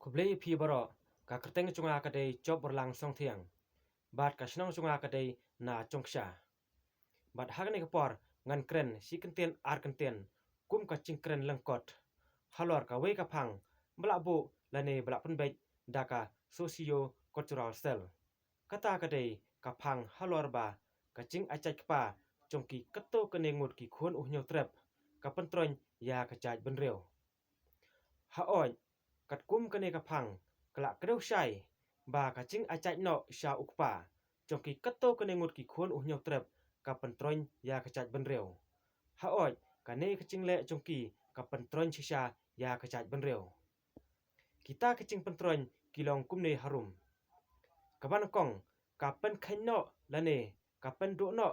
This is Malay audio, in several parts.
Kublai pi baro ka kerteng chunga ka dei job berlang song thiang. Bat ka snong chunga ka dei na chongsha. Bat hagni ka por ngan kren si kentien ar kentien kum ka ching kren lengkot. Halor ka wei ka phang bla bu lane bla penbej daka socio cultural cell. Kata ka dei ka phang halor ba ka ching achai kpa chongki kato kene ngut ki khon uhnyo trep ka pentroin ya ka chaj benreu. Ha oi kat kum kene ka phang kala kreu shai ba ka ching achai no sha ukpa chongki kato kene ngut ki khon uhnyo trep ka pentroin ya ka chaj benreu. Ha oi kane ka ching le chongki ka pentroin shisha ya ka chaj benreu. Kita ka ching pentroin kilong kumne harum. Kaban kong ka pen khain no lane ka pen do no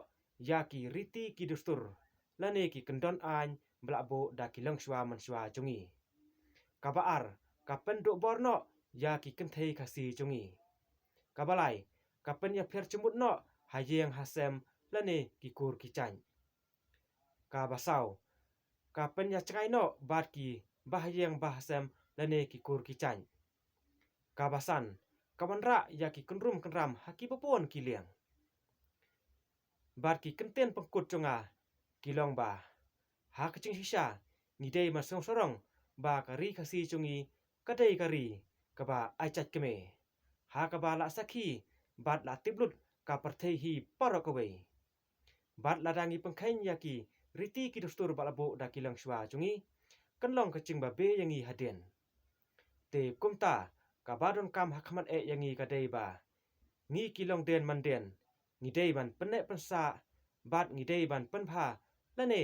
ya ki riti ki dustur lane ki kendon an blabo da kilong shwa man shwa jongi. Kabaar ka pen do borno ya ki kenthei khasi jongi. Kabalai ka pen ya pher chumut no hayeng hasem lane ki kur ki chany. Kabasau ka pen ya chkai no bat ki bahayeng bahasem lane ki kur ki chany. Kabasan kamanra ya ki kenrum kenram haki popon ki liang. Bat ki kenten pengkut chunga kilong ba ha kaching shisha ni dei ma song sorong ba kari khasi chungi kadei kari kaba achat keme ha kaba la sakhi bat la tiblut ka perthei hi parokawei bat la dangi pengkhain yaki riti ki dustur balabo da kilang shwa chungi kanlong kaching ba be yangi haden te kumta ka badon kam hakmat e yangi kadei ba ngi kilong den manden ngi dei ban penne pensa bat ngi dei ban penpha lane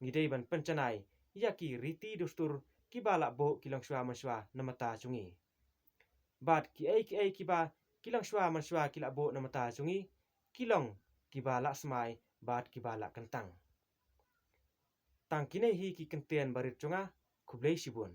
ngi dei ban penchanai yaki riti dustur ki bala bo kilang shwa maswa namata chungi bat ki ai ki ba kilang shwa maswa kila bo namata chungi kilong ki bala smai bat ki bala kentang tang kine hi ki kenten barit chunga kublai sibun